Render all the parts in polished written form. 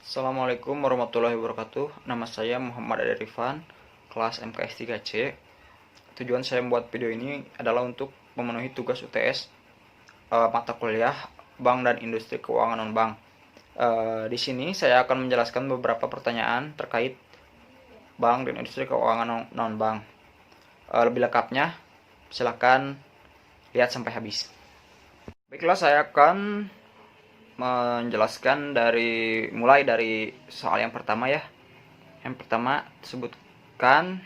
Assalamualaikum warahmatullahi wabarakatuh. Nama saya Muhammad Ade Rifan, kelas MKS 3C. Tujuan saya membuat video ini adalah untuk memenuhi tugas UTS mata kuliah Bank dan Industri Keuangan Non-Bank. Di sini saya akan menjelaskan beberapa pertanyaan terkait Bank dan Industri Keuangan Non-Bank. Lebih lengkapnya, silakan lihat sampai habis. Baiklah, saya akan menjelaskan mulai dari soal yang pertama ya. Yang pertama, sebutkan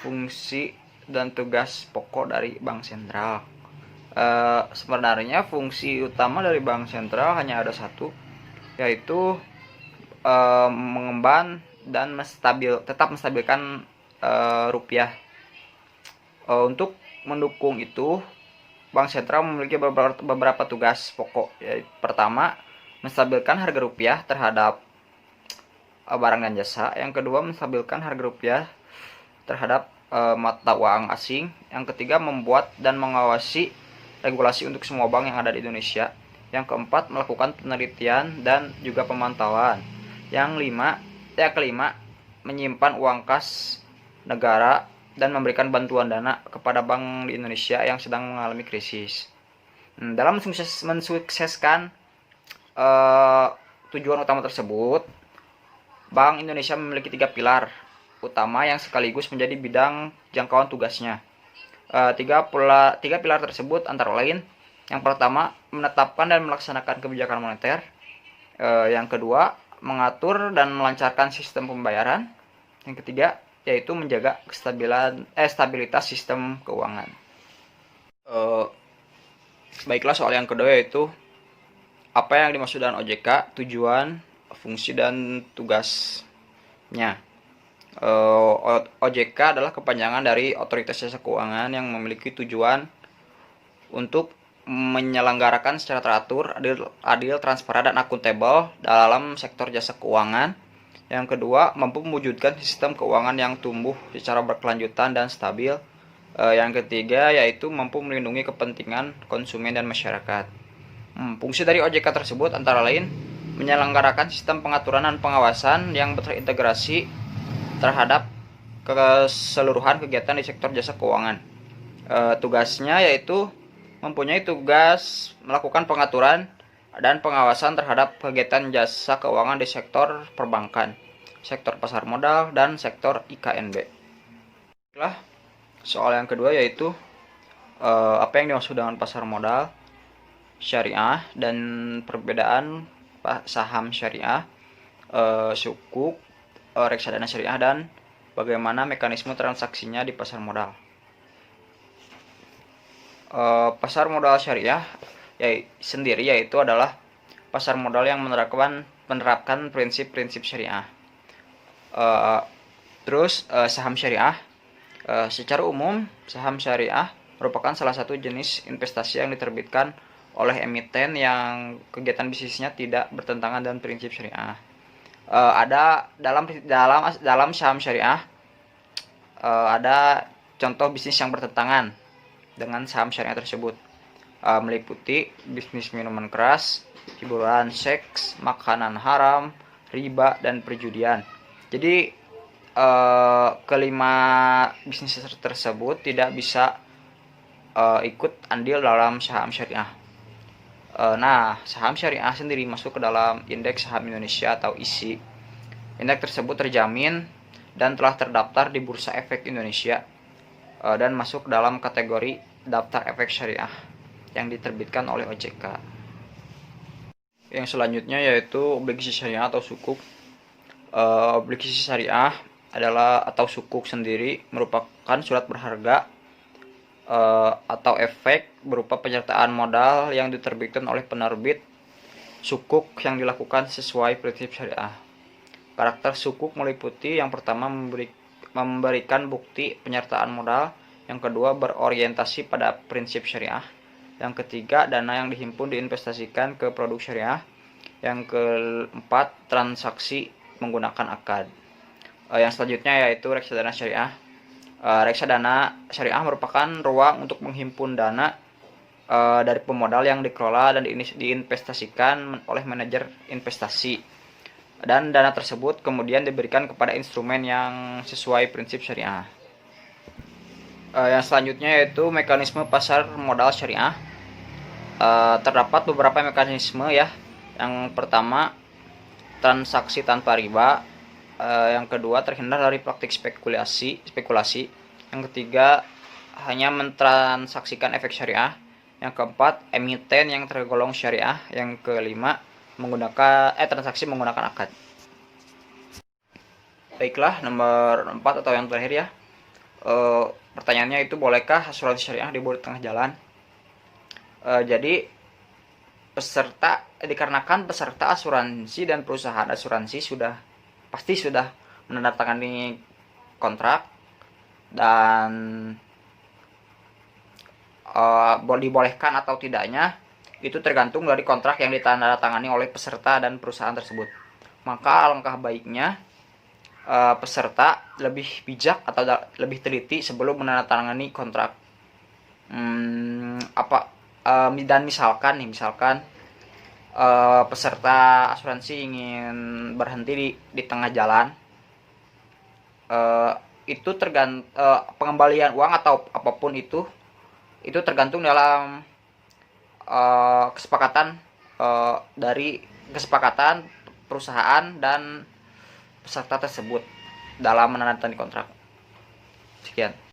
fungsi dan tugas pokok dari bank sentral. Sebenarnya fungsi utama dari bank sentral hanya ada satu, yaitu mengemban dan tetap menstabilkan rupiah. Untuk mendukung itu, Bank sentral memiliki beberapa tugas pokok. Pertama, menstabilkan harga rupiah terhadap barang dan jasa. Yang kedua, menstabilkan harga rupiah terhadap mata uang asing. Yang ketiga, membuat dan mengawasi regulasi untuk semua bank yang ada di Indonesia. Yang keempat, melakukan penelitian dan juga pemantauan. Yang kelima, menyimpan uang kas negara dan memberikan bantuan dana kepada bank di Indonesia yang sedang mengalami krisis. Dalam mensukseskan tujuan utama tersebut, Bank Indonesia memiliki 3 pilar utama yang sekaligus menjadi bidang jangkauan tugasnya. Tiga pilar tersebut antara lain: yang pertama, menetapkan dan melaksanakan kebijakan moneter. Yang kedua, mengatur dan melancarkan sistem pembayaran. Yang ketiga, yaitu menjaga stabilitas sistem keuangan. Baiklah, soal yang kedua yaitu apa yang dimaksud dengan OJK, tujuan, fungsi dan tugasnya. OJK adalah kepanjangan dari Otoritas Jasa Keuangan yang memiliki tujuan untuk menyelenggarakan secara teratur, adil, transparan, dan akuntabel dalam sektor jasa keuangan. Yang kedua, mampu mewujudkan sistem keuangan yang tumbuh secara berkelanjutan dan stabil. Yang ketiga, yaitu mampu melindungi kepentingan konsumen dan masyarakat. Fungsi dari OJK tersebut antara lain menyelenggarakan sistem pengaturan dan pengawasan yang terintegrasi terhadap keseluruhan kegiatan di sektor jasa keuangan. Tugasnya yaitu mempunyai tugas melakukan pengaturan dan pengawasan terhadap kegiatan jasa keuangan di sektor perbankan, sektor pasar modal, dan sektor IKNB. Soal yang kedua yaitu apa yang dimaksud dengan pasar modal syariah dan perbedaan saham syariah, sukuk, reksadana syariah, dan bagaimana mekanisme transaksinya di pasar modal. Pasar modal syariah sendiri yaitu adalah pasar modal yang menerapkan prinsip-prinsip syariah. Saham syariah, secara umum saham syariah merupakan salah satu jenis investasi yang diterbitkan oleh emiten yang kegiatan bisnisnya tidak bertentangan dengan prinsip syariah. Ada dalam saham syariah ada contoh bisnis yang bertentangan dengan saham syariah tersebut, meliputi bisnis minuman keras, hiburan seks, makanan haram, riba, dan perjudian. Jadi kelima bisnis tersebut tidak bisa ikut andil dalam saham syariah. Saham syariah sendiri masuk ke dalam Indeks Saham Indonesia atau ISI. Indeks tersebut terjamin dan telah terdaftar di Bursa Efek Indonesia dan masuk dalam kategori daftar efek syariah yang diterbitkan oleh OJK. Yang selanjutnya yaitu obligasi syariah atau sukuk. Obligasi syariah atau sukuk sendiri merupakan surat berharga atau efek berupa penyertaan modal yang diterbitkan oleh penerbit sukuk yang dilakukan sesuai prinsip syariah. Karakter sukuk meliputi yang pertama memberikan bukti penyertaan modal, yang kedua berorientasi pada prinsip syariah, yang ketiga dana yang dihimpun diinvestasikan ke produk syariah, yang keempat transaksi menggunakan akad. Yang selanjutnya yaitu reksadana syariah. Reksadana syariah merupakan ruang untuk menghimpun dana dari pemodal yang dikelola dan diinvestasikan oleh manajer investasi. dan dana tersebut kemudian diberikan kepada instrumen yang sesuai prinsip syariah. Yang selanjutnya yaitu mekanisme pasar modal syariah. Terdapat beberapa mekanisme ya. Yang pertama, transaksi tanpa riba. Yang kedua, terhindar dari praktik spekulasi. Yang ketiga, hanya mentransaksikan efek syariah. Yang keempat, emiten yang tergolong syariah. Yang kelima, transaksi menggunakan akad. Baiklah, nomor 4 atau yang terakhir ya. Pertanyaannya itu, bolehkah asuransi syariah dibuat di tengah jalan? Jadi dikarenakan peserta asuransi dan perusahaan asuransi pasti sudah menandatangani kontrak, dan dibolehkan atau tidaknya itu tergantung dari kontrak yang ditandatangani oleh peserta dan perusahaan tersebut. Maka alangkah baiknya peserta lebih bijak atau lebih teliti sebelum menandatangani kontrak. Dan misalkan peserta asuransi ingin berhenti di tengah jalan, itu pengembalian uang atau apapun itu tergantung dalam kesepakatan perusahaan dan peserta tersebut dalam menandatangani kontrak. Sekian.